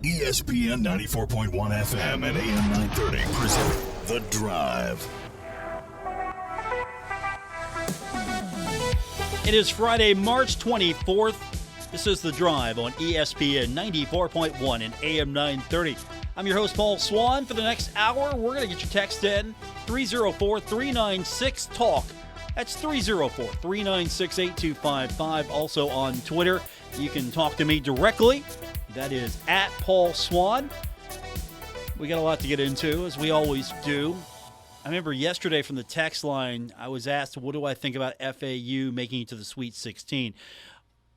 ESPN 94.1 FM and AM 930 present The Drive. It is Friday, March 24th. This is The Drive on ESPN 94.1 and AM 930. I'm your host, Paul Swann. For the next hour, we're going to get your text in, 304-396-TALK. That's 304-396-8255. Also on Twitter, you can talk to me directly. That is at Paul Swann. We got a lot to get into, as we always do. I remember yesterday from the text line, I was asked, what do I think about FAU making it to the Sweet 16?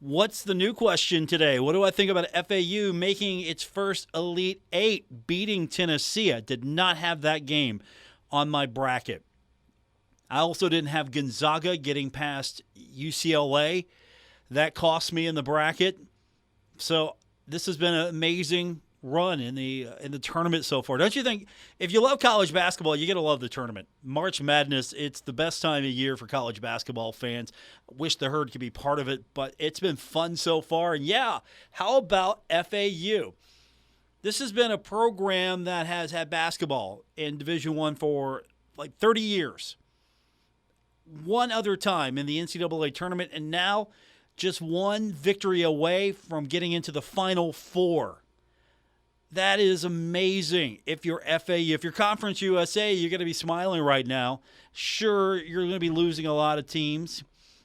What's the new question today? What do I think about FAU making its first Elite Eight, beating Tennessee? I did not have that game on my bracket. I also didn't have Gonzaga getting past UCLA. That cost me in the bracket. So this has been an amazing run in the tournament so far. Don't you think? If you love college basketball, you got to love the tournament. March Madness, it's the best time of year for college basketball fans. I wish the Herd could be part of it, but it's been fun so far. And yeah, how about FAU? This has been a program that has had basketball in Division I for like 30 years. One other time in the NCAA tournament, and now just one victory away from getting into the Final Four. That is amazing. If you're FAU, if you're Conference USA, you're going to be smiling right now. Sure, you're going to be losing a lot of teams.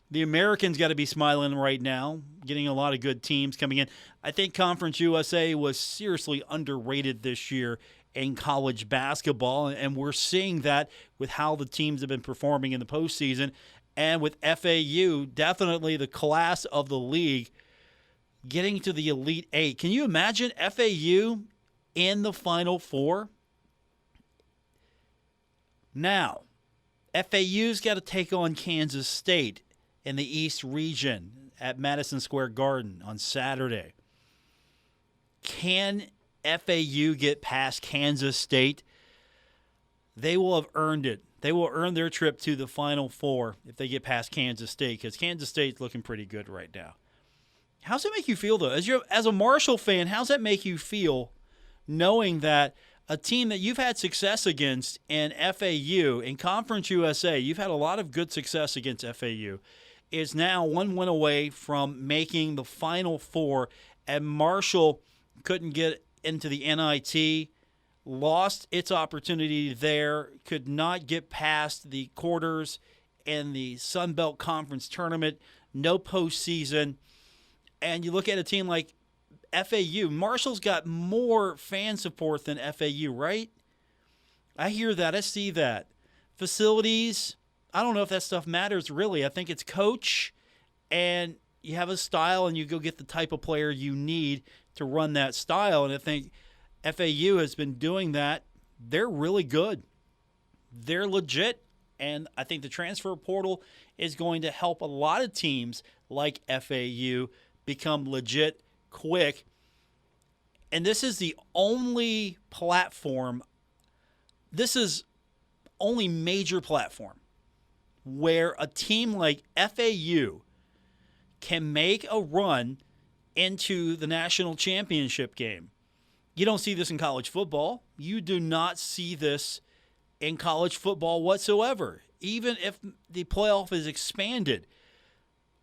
The Americans got to be smiling right now, getting a lot of good teams coming in. I think Conference USA was seriously underrated this year in college basketball, and we're seeing that with how the teams have been performing in the postseason. And with FAU, definitely the class of the league getting to the Elite Eight. Can you imagine FAU in the Final Four? Now, FAU's got to take on Kansas State in the East region at Madison Square Garden on Saturday. Can FAU get past Kansas State? They will have earned it. They will earn their trip to the Final Four if they get past Kansas State, because Kansas State's looking pretty good right now. How's it make you feel, though? As a Marshall fan, how's that make you feel knowing that a team that you've had success against in FAU, in Conference USA, you've had a lot of good success against FAU, is now one win away from making the Final Four, and Marshall couldn't get into the NIT, lost its opportunity there, could not get past the quarters in the Sun Belt Conference tournament, no postseason. And you look at a team like FAU, Marshall's got more fan support than FAU, right? I hear that. I see that. Facilities, I don't know if that stuff matters really. I think it's coach, and you have a style, and you go get the type of player you need to run that style. And I think FAU has been doing that. They're really good. They're legit. And I think the transfer portal is going to help a lot of teams like FAU become legit quick. And this is the only platform, this is only major platform where a team like FAU can make a run into the national championship game. You don't see this in college football. You do not see this in college football whatsoever. Even if the playoff is expanded,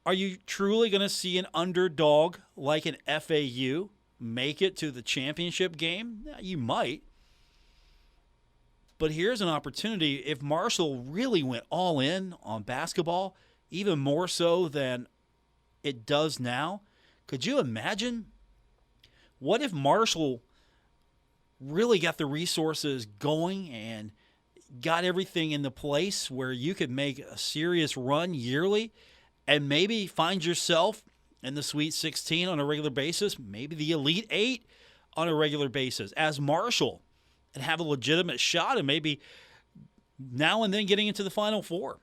are you truly going to see an underdog like an FAU make it to the championship game? You might. But here's an opportunity. If Marshall really went all in on basketball, even more so than it does now, could you imagine? What if Marshall really got the resources going and got everything in the place where you could make a serious run yearly and maybe find yourself in the Sweet 16 on a regular basis, maybe the Elite Eight on a regular basis as Marshall, and have a legitimate shot and maybe now and then getting into the Final Four.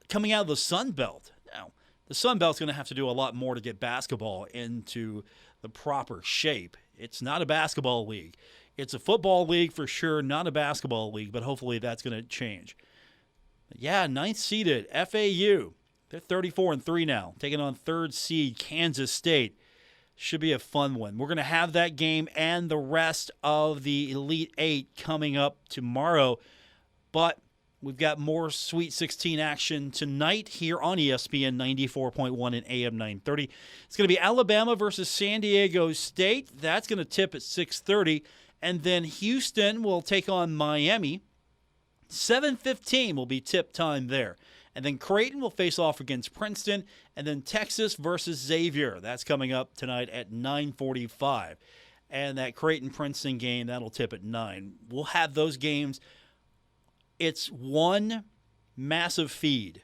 Coming out of the Sun Belt. Now, the Sun Belt's going to have to do a lot more to get basketball into the proper shape. It's not a basketball league. It's a football league for sure, not a basketball league, but hopefully that's going to change. But yeah, ninth seeded FAU. They're 34-3 now, taking on third seed Kansas State. Should be a fun one. We're going to have that game and the rest of the Elite Eight coming up tomorrow. But we've got more Sweet 16 action tonight here on ESPN 94.1 and AM 930. It's going to be Alabama versus San Diego State. That's going to tip at 6:30. And then Houston will take on Miami. 7:15 will be tip time there. And then Creighton will face off against Princeton. And then Texas versus Xavier. That's coming up tonight at 9:45. And that Creighton-Princeton game, that'll tip at 9. We'll have those games. It's one massive feed.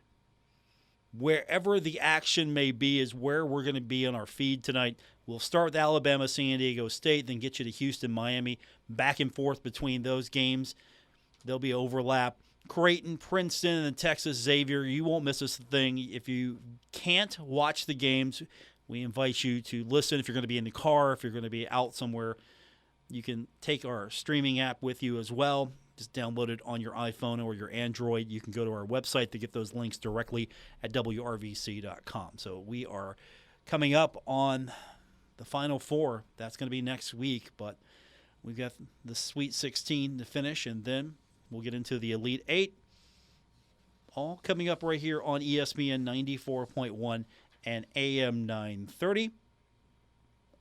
Wherever the action may be is where we're going to be on our feed tonight. We'll start with Alabama, San Diego State, then get you to Houston, Miami, back and forth between those games. There'll be overlap. Creighton, Princeton, and then Texas, Xavier. You won't miss a thing. If you can't watch the games, we invite you to listen. If you're going to be in the car, if you're going to be out somewhere, you can take our streaming app with you as well. Just download it on your iPhone or your Android. You can go to our website to get those links directly at WRVC.com. So we are coming up on the Final Four. That's going to be next week, but we've got the Sweet 16 to finish, and then we'll get into the Elite Eight. All coming up right here on ESPN 94.1 and AM 930.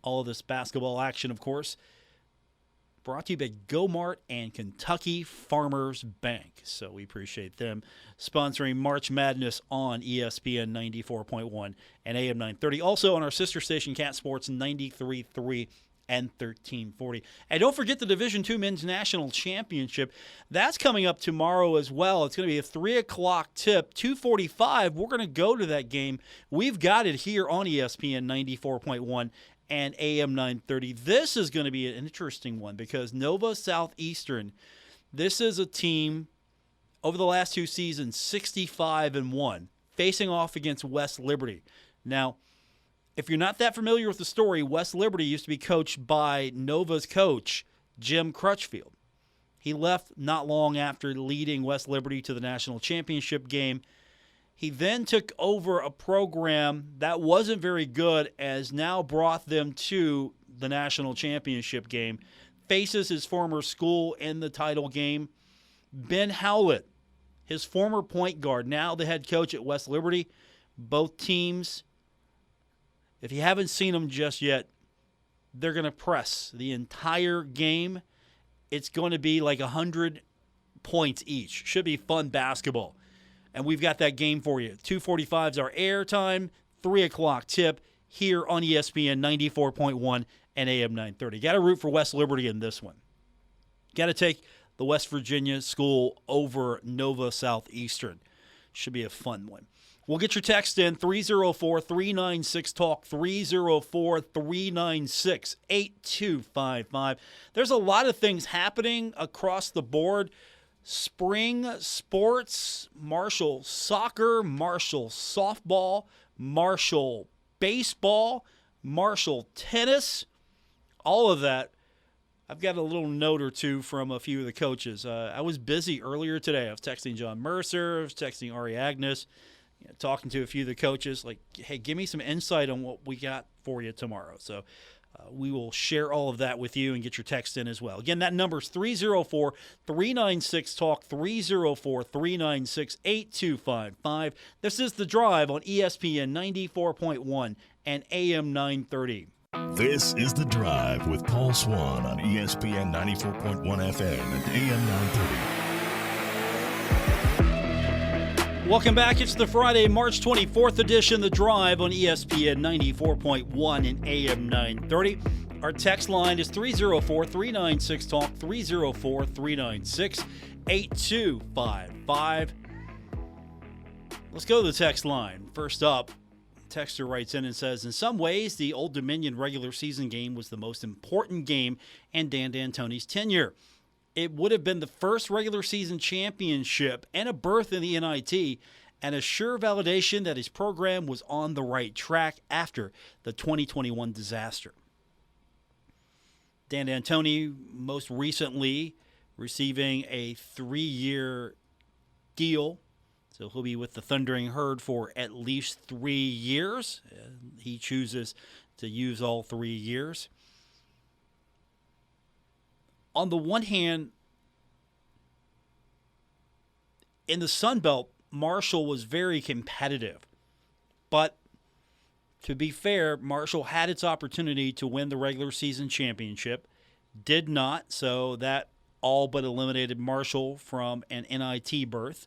All of this basketball action, of course, brought to you by GoMart and Kentucky Farmers Bank. So we appreciate them sponsoring March Madness on ESPN 94.1 and AM 930. Also on our sister station, Cat Sports 93.3 and 1340. And don't forget the Division II Men's National Championship. That's coming up tomorrow as well. It's going to be a 3 o'clock tip, 2:45. We're going to go to that game. We've got it here on ESPN 94.1 and AM 930. This is going to be an interesting one because Nova Southeastern, this is a team over the last 2 seasons, 65-1, facing off against West Liberty. Now, if you're not that familiar with the story, West Liberty used to be coached by Nova's coach, Jim Crutchfield. He left not long after leading West Liberty to the national championship game. He then took over a program that wasn't very good, as now brought them to the national championship game. Faces his former school in the title game. Ben Howlett, his former point guard, now the head coach at West Liberty. Both teams, if you haven't seen them just yet, they're going to press the entire game. It's going to be like 100 points each. Should be fun basketball. And we've got that game for you. 2:45 is our air time, 3 o'clock tip here on ESPN 94.1 and AM 930. Got to root for West Liberty in this one. Got to take the West Virginia school over Nova Southeastern. Should be a fun one. We'll get your text in, 304-396-TALK, 304-396-8255. There's a lot of things happening across the board. Spring sports, Marshall soccer, Marshall softball, Marshall baseball, Marshall tennis, all of that. I've got a little note or two from a few of the coaches. I was busy earlier today. I was texting John Mercer, I was texting Ari Agnes, talking to a few of the coaches, like, hey, give me some insight on what we got for you tomorrow. So we will share all of that with you and get your text in as well. Again, that number is 304-396-TALK, 304-396-8255. This is The Drive on ESPN 94.1 and AM 930. This is The Drive with Paul Swann on ESPN 94.1 FM and AM 930. Welcome back. It's the Friday, March 24th edition, The Drive on ESPN 94.1 and AM 930. Our text line is 304-396-TALK, 304-396-8255. Let's go to the text line. First up, texter writes in and says, in some ways, the Old Dominion regular season game was the most important game in Dan D'Antoni's tenure. It would have been the first regular season championship and a berth in the NIT, and a sure validation that his program was on the right track after the 2021 disaster. Dan D'Antoni most recently receiving a 3-year deal, so he'll be with the Thundering Herd for at least 3 years. He chooses to use all 3 years. On the one hand, in the Sun Belt, Marshall was very competitive. But to be fair, Marshall had its opportunity to win the regular season championship, did not, so that all but eliminated Marshall from an NIT berth.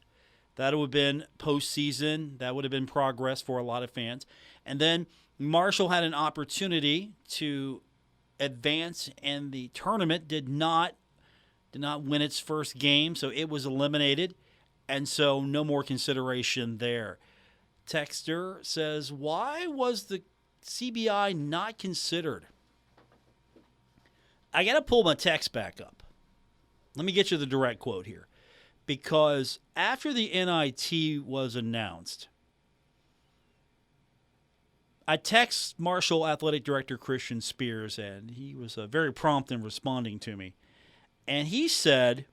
That would have been postseason. That would have been progress for a lot of fans. And then Marshall had an opportunity to advance in the tournament, did not win its first game, so it was eliminated, and so no more consideration there. Texter says, why was the CBI not considered? I got to pull my text back up. Let me get you the direct quote here. Because after the NIT was announced, I text Marshall Athletic Director Christian Spears, and he was very prompt in responding to me. And he said,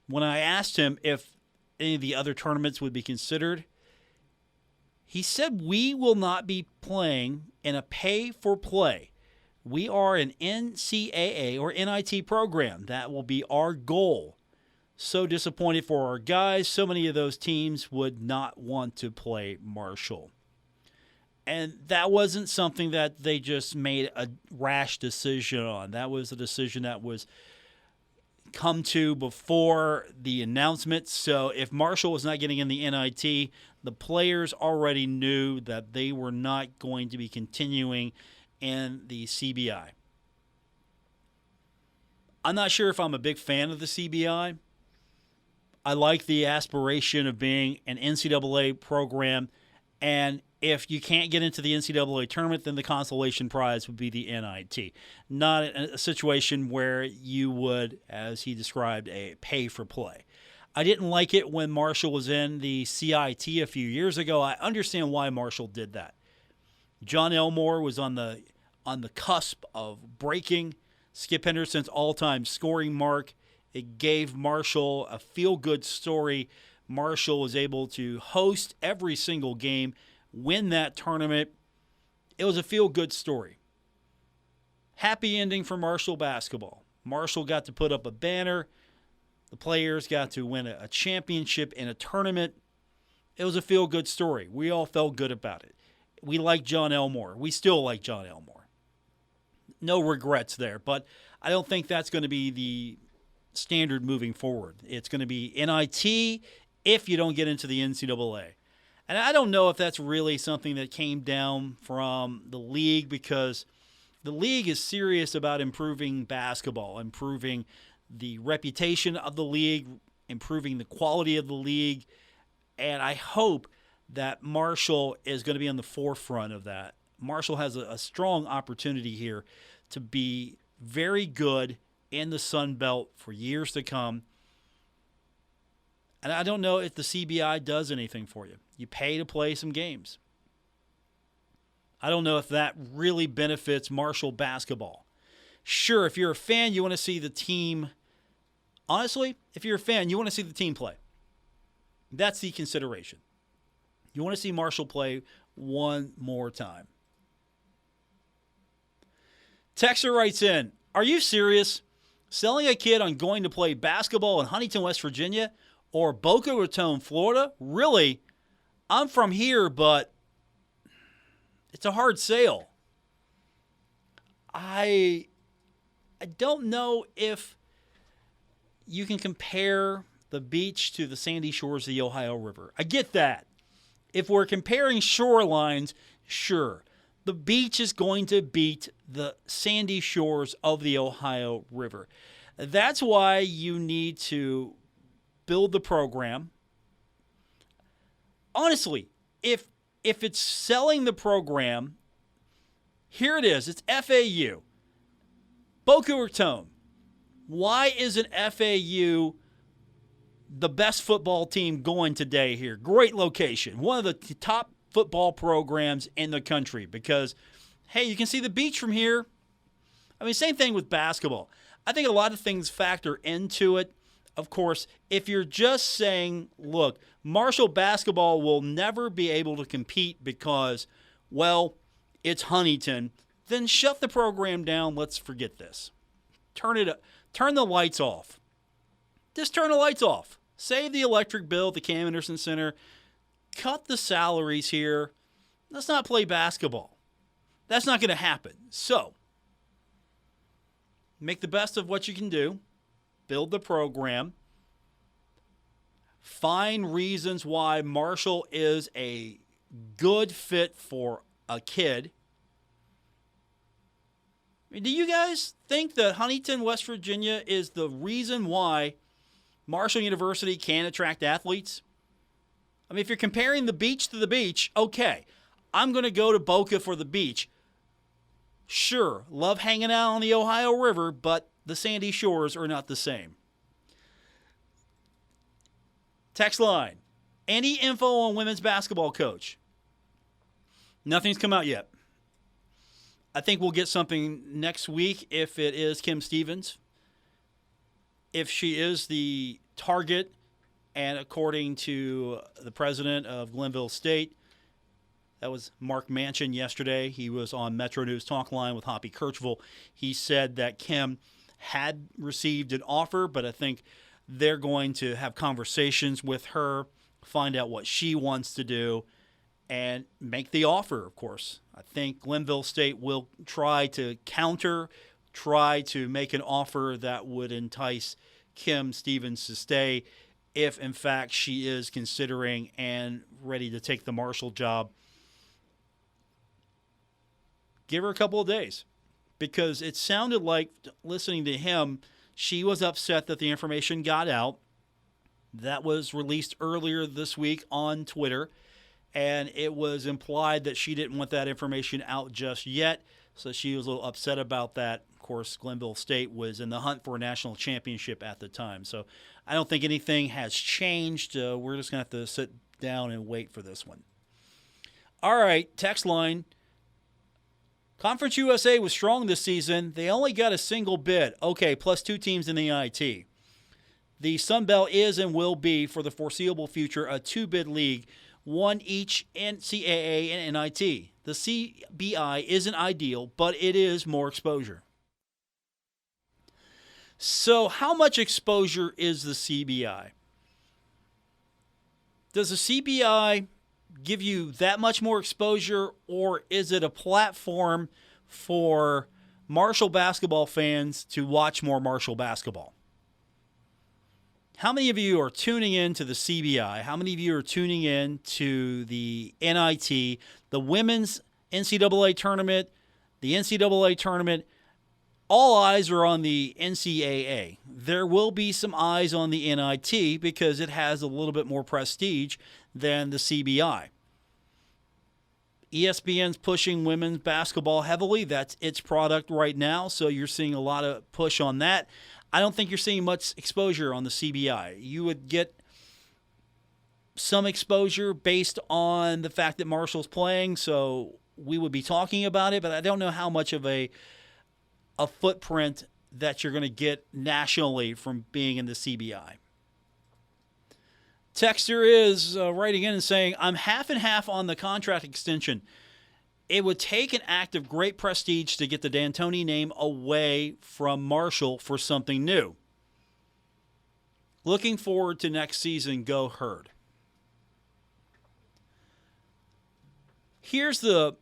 when I asked him if any of the other tournaments would be considered, he said, we will not be playing in a pay-for-play. We are an NCAA or NIT program. That will be our goal. So disappointed for our guys. So many of those teams would not want to play Marshall. And that wasn't something that they just made a rash decision on. That was a decision that was come to before the announcement. So if Marshall was not getting in the NIT, the players already knew that they were not going to be continuing in the CBI. I'm not sure if I'm a big fan of the CBI. I like the aspiration of being an NCAA program, and if you can't get into the NCAA tournament, then the consolation prize would be the NIT. Not a situation where you would, as he described, a pay-for-play. I didn't like it when Marshall was in the CIT a few years ago. I understand why Marshall did that. John Elmore was on the cusp of breaking Skip Henderson's all-time scoring mark. It gave Marshall a feel-good story. Marshall was able to host every single game, win that tournament. It was a feel-good story. Happy ending for Marshall basketball. Marshall got to put up a banner. The players got to win a championship in a tournament. It was a feel-good story. We all felt good about it. We like John Elmore. We still like John Elmore. No regrets there, but I don't think that's going to be the standard moving forward. It's going to be NIT if you don't get into the NCAA. And I don't know if that's really something that came down from the league, because the league is serious about improving basketball, improving the reputation of the league, improving the quality of the league. And I hope that Marshall is going to be on the forefront of that. Marshall has a strong opportunity here to be very good in the Sun Belt for years to come. And I don't know if the CBI does anything for you. You pay to play some games. I don't know if that really benefits Marshall basketball. Sure, if you're a fan, you want to see the team. Honestly, if you're a fan, you want to see the team play. That's the consideration. You want to see Marshall play one more time. Texter writes in, are you serious? Selling a kid on going to play basketball in Huntington, West Virginia, or Boca Raton, Florida? Really? I'm from here, but it's a hard sale. I don't know if you can compare the beach to the sandy shores of the Ohio River. I get that. If we're comparing shorelines, sure. The beach is going to beat the sandy shores of the Ohio River. That's why you need to build the program. Honestly, if it's selling the program, here it is. It's FAU. Boca Raton. Why isn't FAU the best football team going today here? Great location. One of the top football programs in the country because, hey, you can see the beach from here. I mean, same thing with basketball. I think a lot of things factor into it. Of course, if you're just saying, look, Marshall basketball will never be able to compete because, well, it's Huntington, then shut the program down. Let's forget this. Turn the lights off. Just turn the lights off. Save the electric bill at the Cam Anderson Center. Cut the salaries here. Let's not play basketball. That's not going to happen. So, make the best of what you can do. Build the program. Find reasons why Marshall is a good fit for a kid. Do you guys think that Huntington, West Virginia is the reason why Marshall University can attract athletes? I mean, if you're comparing the beach to the beach, okay, I'm going to go to Boca for the beach. Sure, love hanging out on the Ohio River, but the sandy shores are not the same. Text line. Any info on women's basketball coach? Nothing's come out yet. I think we'll get something next week if it is Kim Stevens. If she is the target, and according to the president of Glenville State, that was Mark Manchin yesterday. He was on Metro News Talk Line with Hoppy Kirchville. He said that Kim had received an offer, but I think they're going to have conversations with her, find out what she wants to do, and make the offer, of course. I think Glenville State will try to counter, try to make an offer that would entice Kim Stevens to stay if, in fact, she is considering and ready to take the Marshall job. Give her a couple of days, because it sounded like, listening to him, she was upset that the information got out. That was released earlier this week on Twitter, and it was implied that she didn't want that information out just yet, so she was a little upset about that. Of course, Glenville State was in the hunt for a national championship at the time, so I don't think anything has changed. We're just going to have to sit down and wait for this one. All right, text line. Conference USA was strong this season. They only got a single bid. Okay, plus 2 teams in the NIT. The Sun Belt is and will be, for the foreseeable future, a 2-bid league, one each NCAA and NIT. The CBI isn't ideal, but it is more exposure. So how much exposure is the CBI? Does the CBI give you that much more exposure, or is it a platform for Marshall basketball fans to watch more Marshall basketball? How many of you are tuning in to the CBI? How many of you are tuning in to the NIT, the women's NCAA tournament, the NCAA tournament? All eyes are on the NCAA. There will be some eyes on the NIT because it has a little bit more prestige than the CBI. ESPN's pushing women's basketball heavily. That's its product right now, so you're seeing a lot of push on that. I don't think you're seeing much exposure on the CBI. You would get some exposure based on the fact that Marshall's playing, so we would be talking about it, but I don't know how much of a footprint that you're going to get nationally from being in the CBI. Texter is writing in and saying, I'm half and half on the contract extension. It would take an act of great prestige to get the D'Antoni name away from Marshall for something new. Looking forward to next season. Go Herd. Here's the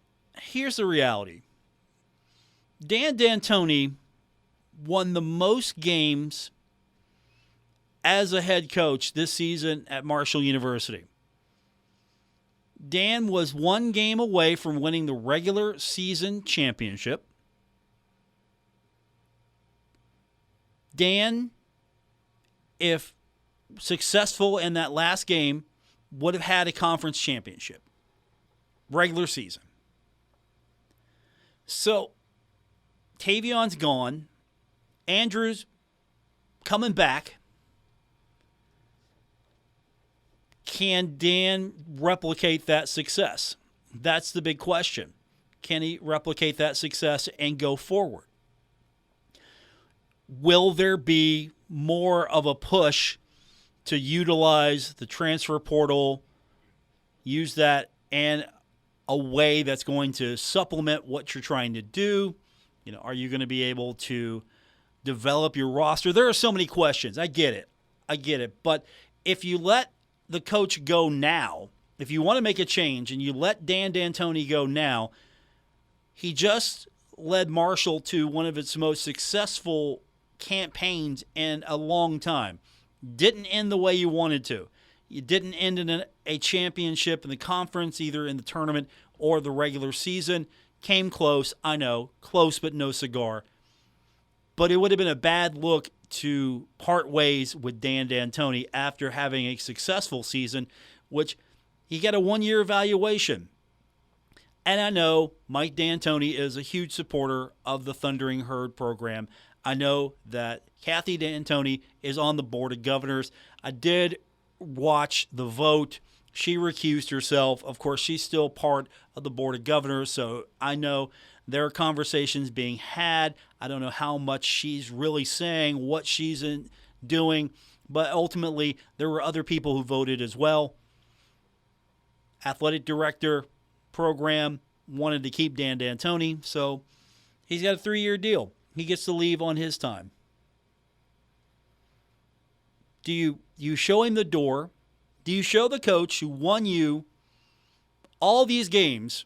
reality. Dan D'Antoni won the most games as a head coach this season at Marshall University. Dan was 1 game away from winning the regular season championship. Dan, if successful in that last game, would have had a conference championship. Regular season. So, Tavion's gone. Andrew's coming back. Can Dan replicate that success? That's the big question. Can he replicate that success and go forward? Will there be more of a push to utilize the transfer portal, use that, and a way that's going to supplement what you're trying to do? Are you going to be able to develop your roster? There are so many questions. I get it. But if you let the coach go now, if you want to make a change and you let Dan D'Antoni go now, he just led Marshall to one of its most successful campaigns in a long time. Didn't end the way you wanted to. You didn't end in a championship in the conference, either in the tournament or the regular season. Came close, I know, close but no cigar. But it would have been a bad look to part ways with Dan D'Antoni after having a successful season, which he got a one-year evaluation. And I know Mike D'Antoni is a huge supporter of the Thundering Herd program. I know that Kathy D'Antoni is on the Board of Governors. I did watch the vote. She recused herself. Of course, she's still part of the Board of Governors, so I know there are conversations being had. I don't know how much she's really saying, what she's doing, but ultimately there were other people who voted as well. Athletic director, program, wanted to keep Dan D'Antoni, so he's got a 3-year deal. He gets to leave on his time. Do you show him the door? Do you show the coach who won you all these games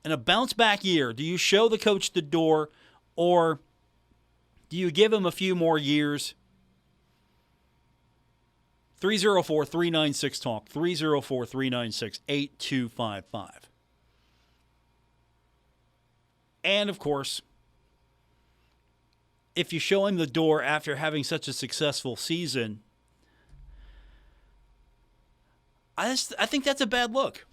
in a bounce-back year, do you show the coach the door, or do you give him a few more years? 304-396-TALK, 304-396-8255. And, of course, if you show him the door after having such a successful season, I think that's a bad look.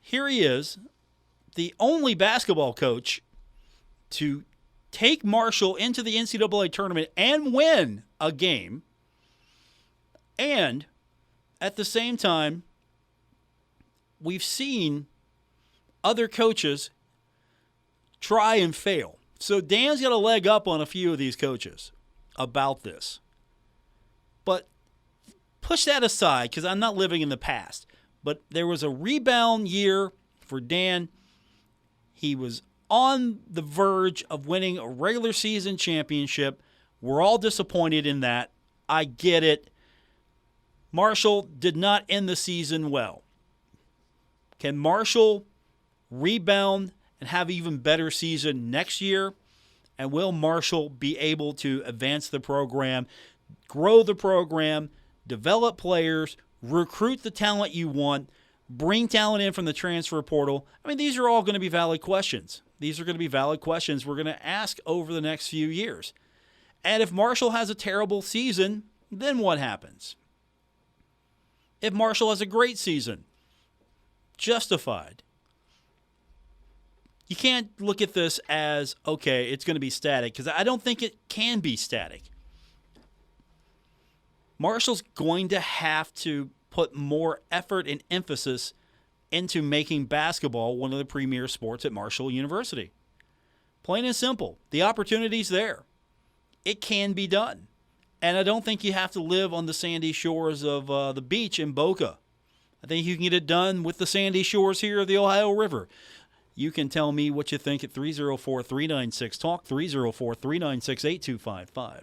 Here he is, the only basketball coach to take Marshall into the NCAA tournament and win a game, and at the same time, we've seen other coaches try and fail. So Dan's got a leg up on a few of these coaches about this. But push that aside, because I'm not living in the past. But there was a rebound year for Dan. He was on the verge of winning a regular season championship. We're all disappointed in that. I get it. Marshall did not end the season well. Can Marshall rebound and have an even better season next year? And will Marshall be able to advance the program, grow the program, develop players, recruit the talent you want, bring talent in from the transfer portal? I mean, these are all going to be valid questions. These are going to be valid questions we're going to ask over the next few years. And if Marshall has a terrible season, then what happens? If Marshall has a great season, justified. You can't look at this as, okay, it's going to be static, because I don't think it can be static. Marshall's going to have to put more effort and emphasis into making basketball one of the premier sports at Marshall University. Plain and simple. The opportunity's there. It can be done. And I don't think you have to live on the sandy shores of the beach in Boca. I think you can get it done with the sandy shores here of the Ohio River. You can tell me what you think at 304-396-TALK, 304-396-8255.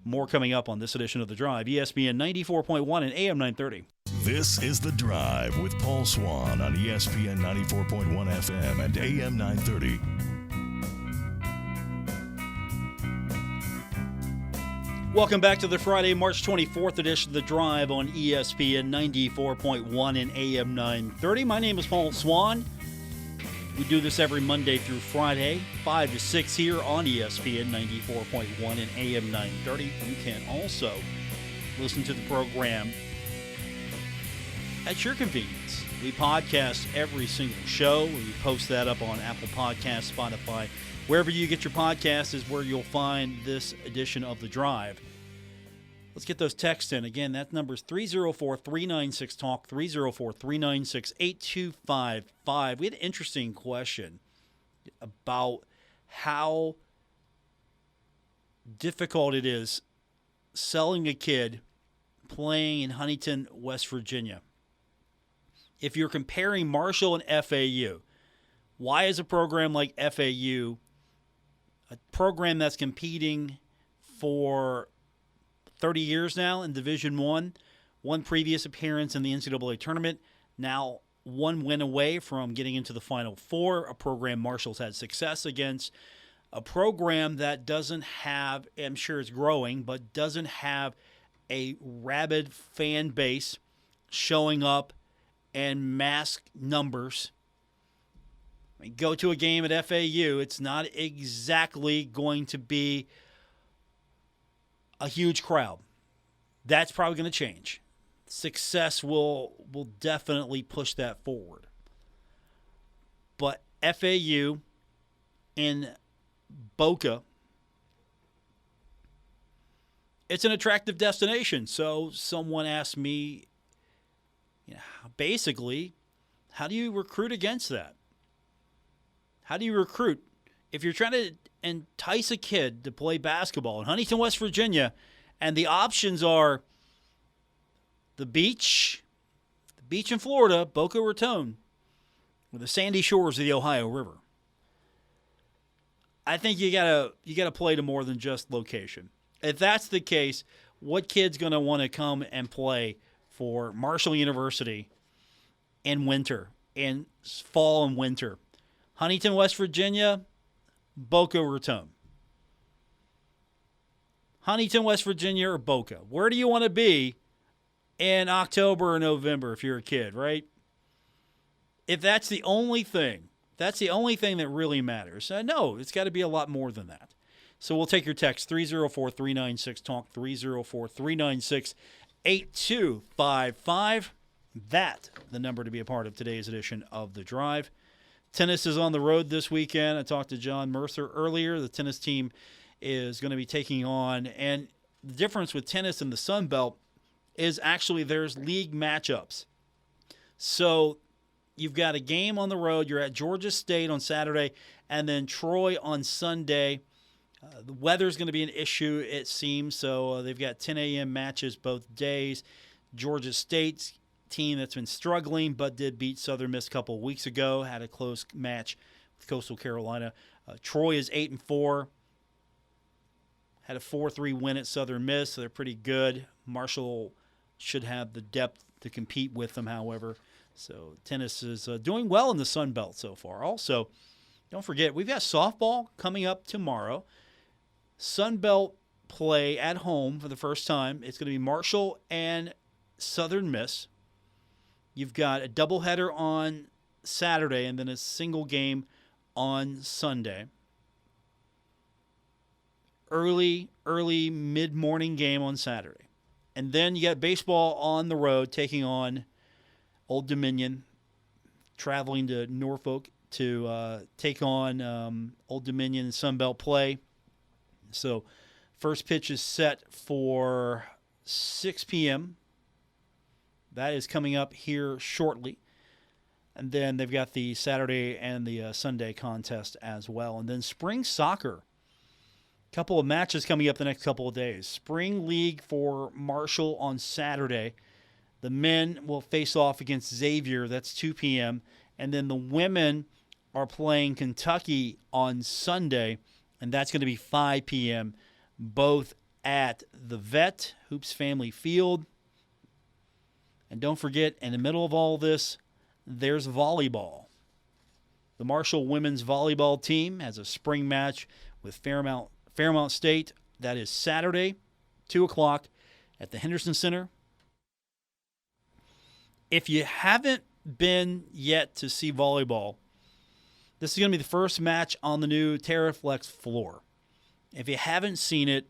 More coming up on this edition of The Drive, ESPN 94.1 and AM 930. This is The Drive with Paul Swann on ESPN 94.1 FM and AM 930. Welcome back to the Friday, March 24th edition of The Drive on ESPN 94.1 and AM 930. My name is Paul Swann. We do this every Monday through Friday, 5 to 6 here on ESPN 94.1 and AM 930. You can also listen to the program at your convenience. We podcast every single show. We post that up on Apple Podcasts, Spotify. Wherever you get your podcast is where you'll find this edition of The Drive. Let's get those texts in. Again, that number is 304-396-TALK, 304-396-8255. We had an interesting question about how difficult it is selling a kid playing in Huntington, West Virginia. if you're comparing Marshall and FAU, why is a program like FAU a program that's competing for 30 years now in Division I, one previous appearance in the NCAA tournament, now one win away from getting into the Final Four, a program Marshall's had success against, a program that doesn't have, I'm sure it's growing, but doesn't have a rabid fan base showing up in mass numbers. I mean, go to a game at FAU, it's not exactly going to be a huge crowd. That's probably going to change. Success will definitely push that forward. But FAU in Boca, it's an attractive destination. So someone asked me, basically, how do you recruit against that? How do you recruit if you're trying to entice a kid to play basketball in Huntington, West Virginia, and the options are the beach in Florida, Boca Raton, or the sandy shores of the Ohio River? I think you gotta play to more than just location. If that's the case, what kid's gonna want to come and play for Marshall University in winter, in fall and winter? Huntington, West Virginia, Boca Raton. Huntington, West Virginia, or Boca. Where do you want to be in October or November if you're a kid, right? If that's the only thing, that really matters. No, it's got to be a lot more than that. So we'll take your text, 304-396-TALK, 304-396-8255. That, the number to be a part of today's edition of The Drive. Tennis is on the road this weekend. I talked to John Mercer earlier. The tennis team is going to be taking on, and the difference with tennis and the Sun Belt is actually there's league matchups. So you've got a game on the road. You're at Georgia State on Saturday, and then Troy on Sunday. The weather's going to be an issue, it seems, so they've got 10 a.m. matches both days. Georgia State's team that's been struggling but did beat Southern Miss a couple of weeks ago, had a close match with Coastal Carolina. Troy is 8-4, had a 4-3 win at Southern Miss, so they're pretty good. Marshall should have the depth to compete with them, however. So tennis is doing well in the Sun Belt so far. Also, don't forget, we've got softball coming up tomorrow. Sun Belt play at home for the first time. It's going to be Marshall and Southern Miss. You've got a doubleheader on Saturday and then a single game on Sunday. Early mid-morning game on Saturday. And then you got baseball on the road taking on Old Dominion, traveling to Norfolk to take on Old Dominion Sunbelt play. So first pitch is set for 6 p.m. That is coming up here shortly. And then they've got the Saturday and the Sunday contest as well. And then spring soccer. Couple of matches coming up the next couple of days. Spring League for Marshall on Saturday. The men will face off against Xavier. That's 2 p.m. And then the women are playing Kentucky on Sunday, and that's going to be 5 p.m., both at the Vet, Hoops Family Field. And don't forget, in the middle of all this, there's volleyball. The Marshall women's volleyball team has a spring match with Fairmount State. That is Saturday, 2 o'clock at the Henderson Center. If you haven't been yet to see volleyball, this is going to be the first match on the new TerraFlex floor. If you haven't seen it,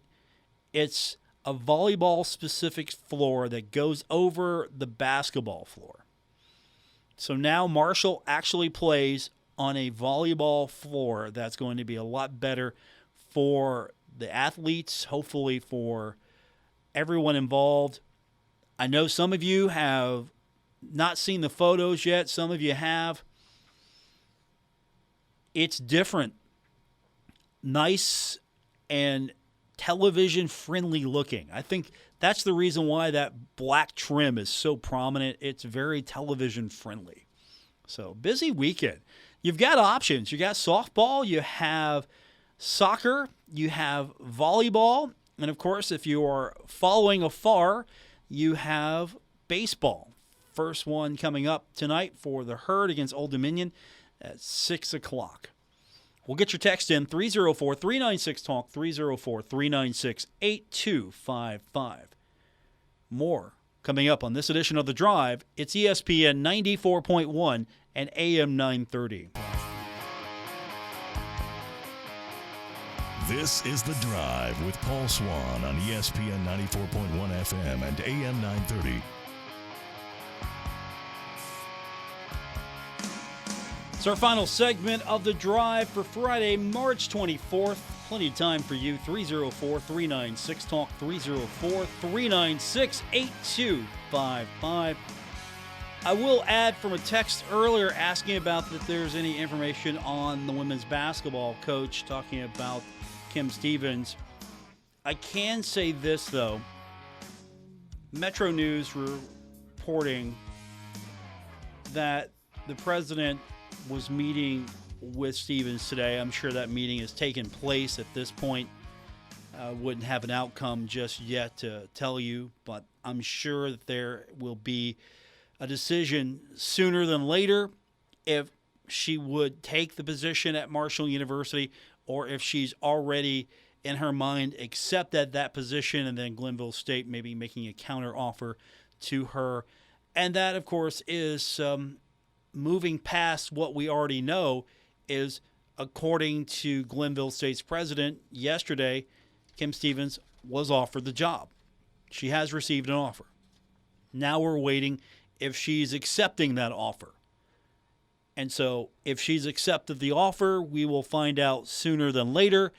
it's a volleyball-specific floor that goes over the basketball floor. So now Marshall actually plays on a volleyball floor that's going to be a lot better for the athletes, hopefully for everyone involved. I know some of you have not seen the photos yet. Some of you have. It's different. Nice and television-friendly looking. I think that's the reason why that black trim is so prominent. It's very television-friendly. So, busy weekend. You've got options. You got softball, you have soccer, you have volleyball, and of course, if you are following afar, you have baseball. First one coming up tonight for the Herd against Old Dominion at 6 o'clock. We'll get your text in, 304-396-TALK, 304-396-8255. More coming up on this edition of The Drive. It's ESPN 94.1 and AM 930. This is The Drive with Paul Swann on ESPN 94.1 FM and AM 930. It's our final segment of The Drive for Friday, March 24th. Plenty of time for you. 304-396-TALK, 304-396-8255. I will add from a text earlier asking about if there's any information on the women's basketball coach, talking about Kim Stevens. I can say this, though. Metro News reporting that the president was meeting with Stevens today. I'm sure that meeting has taken place at this point. Wouldn't have an outcome just yet to tell you, but I'm sure that there will be a decision sooner than later if she would take the position at Marshall University or if she's already in her mind accepted that position and then Glenville State maybe making a counter offer to her. And that, of course, is moving past what we already know is, according to Glenville State's president yesterday, Kim Stevens was offered the job. She has received an offer. Now we're waiting if she's accepting that offer. And so if she's accepted the offer, we will find out sooner than later.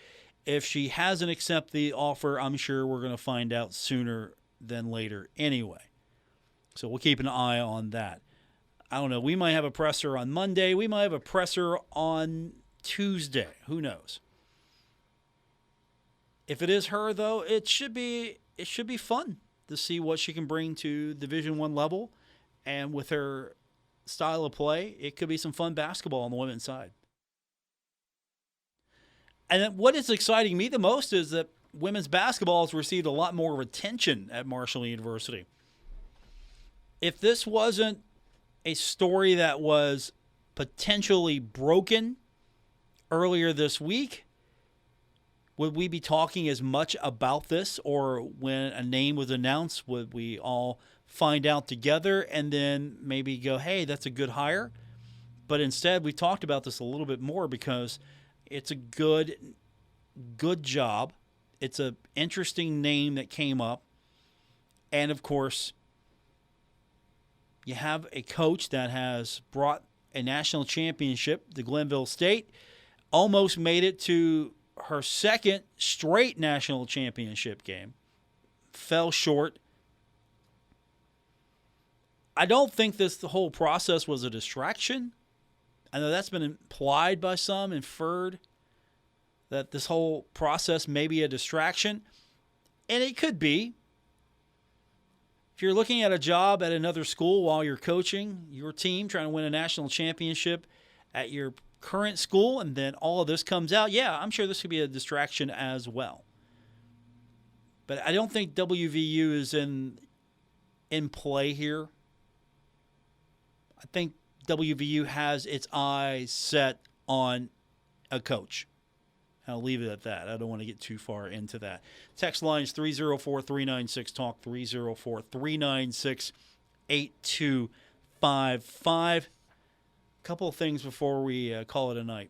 If she hasn't accepted the offer, I'm sure we're going to find out sooner than later anyway. So we'll keep an eye on that. I don't know. We might have a presser on Monday. We might have a presser on Tuesday. Who knows? If it is her, though, it should be fun to see what she can bring to Division I level. And with her style of play, it could be some fun basketball on the women's side. And then what is exciting me the most is that women's basketball has received a lot more attention at Marshall University. If this wasn't a story that was potentially broken earlier this week, would we be talking as much about this? Or when a name was announced, would we all find out together and then maybe go, hey, that's a good hire? But instead, we talked about this a little bit more because it's a good job. It's an interesting name that came up. And, of course, you have a coach that has brought a national championship to Glenville State, almost made it to her second straight national championship game, fell short. I don't think the whole process was a distraction. I know that's been implied by some, inferred, that this whole process may be a distraction, and it could be. If you're looking at a job at another school while you're coaching your team, trying to win a national championship at your current school, and then all of this comes out, yeah, I'm sure this could be a distraction as well. But I don't think WVU is in play here. I think WVU has its eyes set on a coach. I'll leave it at that. I don't want to get too far into that. Text lines 304-396-TALK, 304-396-8255. Couple of things before we call it a night.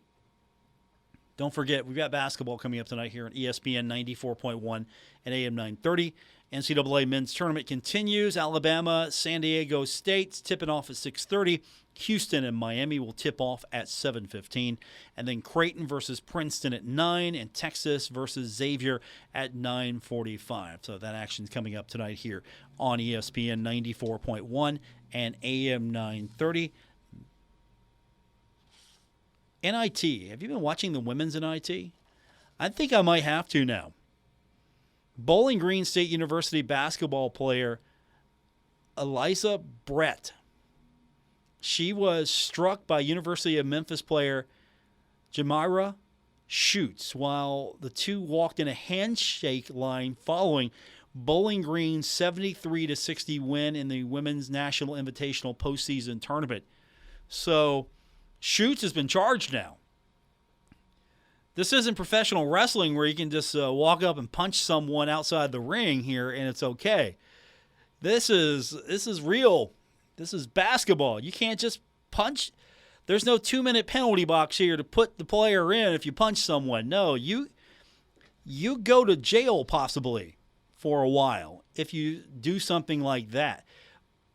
Don't forget, we've got basketball coming up tonight here on ESPN 94.1 and AM 930. NCAA men's tournament continues. Alabama, San Diego State's tipping off at 6:30. Houston and Miami will tip off at 7:15. And then Creighton versus Princeton at 9 and Texas versus Xavier at 9:45. So that action's coming up tonight here on ESPN 94.1 and AM 930. NIT. Have you been watching the women's NIT? I think I might have to now. Bowling Green State University basketball player Eliza Brett. She was struck by University of Memphis player Jamira Schutz while the two walked in a handshake line following Bowling Green's 73-60 win in the Women's National Invitational postseason tournament. So Schutz has been charged now. This isn't professional wrestling where you can just walk up and punch someone outside the ring here and it's okay. This is real. This is basketball. You can't just punch. There's no 2-minute penalty box here to put the player in if you punch someone. No, you go to jail possibly for a while if you do something like that.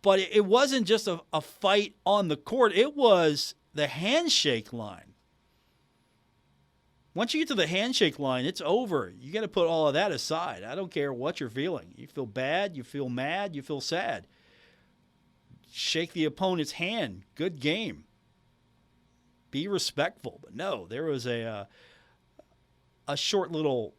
But it wasn't just a fight on the court. It was the handshake line. Once you get to the handshake line, it's over. You got to put all of that aside. I don't care what you're feeling. You feel bad, you feel mad, you feel sad. Shake the opponent's hand. Good game. Be respectful. But no, there was a short little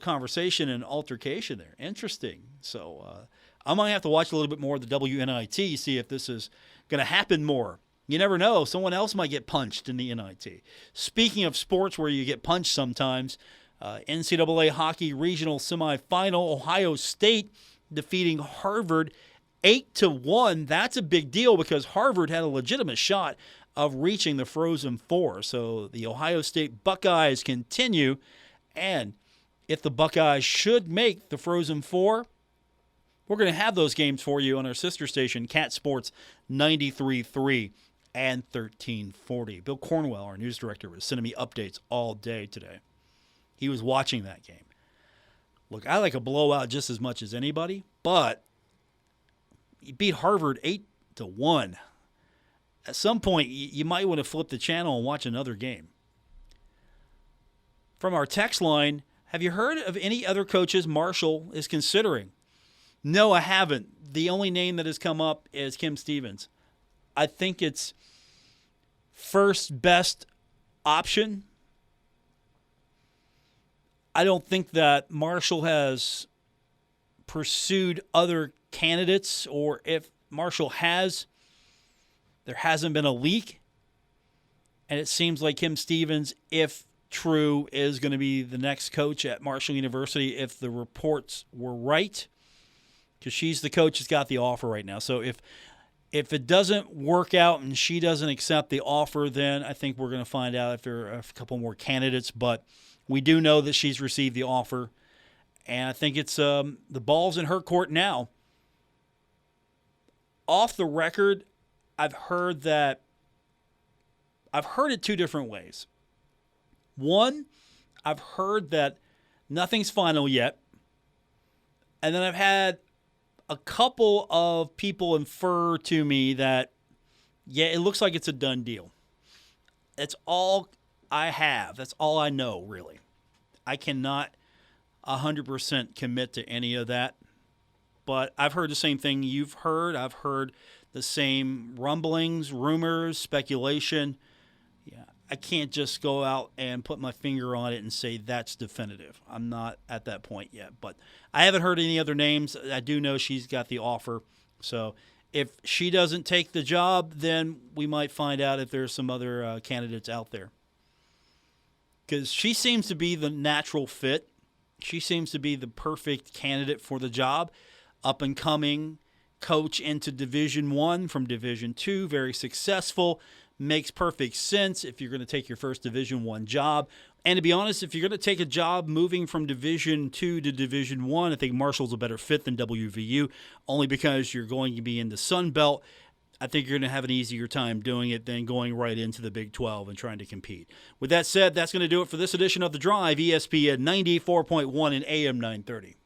conversation and altercation there. Interesting. So I might have to watch a little bit more of the WNIT, see if this is going to happen more. You never know. Someone else might get punched in the NIT. Speaking of sports where you get punched sometimes, NCAA hockey regional semifinal, Ohio State defeating Harvard 8-1. That's a big deal because Harvard had a legitimate shot of reaching the Frozen Four. So the Ohio State Buckeyes continue, and if the Buckeyes should make the Frozen Four, we're going to have those games for you on our sister station, Cat Sports 93.3 and 1340. Bill Cornwell, our news director, was sending me updates all day today. He was watching that game. Look, I like a blowout just as much as anybody, but you beat Harvard 8-1. At some point, you might want to flip the channel and watch another game. From our text line, have you heard of any other coaches Marshall is considering? No, I haven't. The only name that has come up is Kim Stevens. I think it's first best option. I don't think that Marshall has pursued other candidates, or if Marshall has, there hasn't been a leak. And it seems like Kim Stevens, if true, is going to be the next coach at Marshall University if the reports were right, because she's the coach that's got the offer right now. So if it doesn't work out and she doesn't accept the offer, then I think we're going to find out if there are a couple more candidates. But we do know that she's received the offer, and I think it's the ball's in her court now. Off the record, I've heard it two different ways. One, I've heard that nothing's final yet, and then I've had a couple of people infer to me that, yeah, it looks like it's a done deal. That's all I have. That's all I know, really. I cannot 100% commit to any of that. But I've heard the same thing you've heard. I've heard the same rumblings, rumors, speculation. Yeah, I can't just go out and put my finger on it and say that's definitive. I'm not at that point yet. But I haven't heard any other names. I do know she's got the offer. So if she doesn't take the job, then we might find out if there's some other candidates out there. Because she seems to be the natural fit. She seems to be the perfect candidate for the job. Up and coming coach into Division I from Division II, very successful. Makes perfect sense if you're going to take your first Division I job. And to be honest, if you're going to take a job moving from Division II to Division I think Marshall's a better fit than WVU, only because you're going to be in the Sun Belt. I think you're going to have an easier time doing it than going right into the Big 12 and trying to compete. With that said, that's going to do it for this edition of The Drive, ESPN 94.1 and AM 930.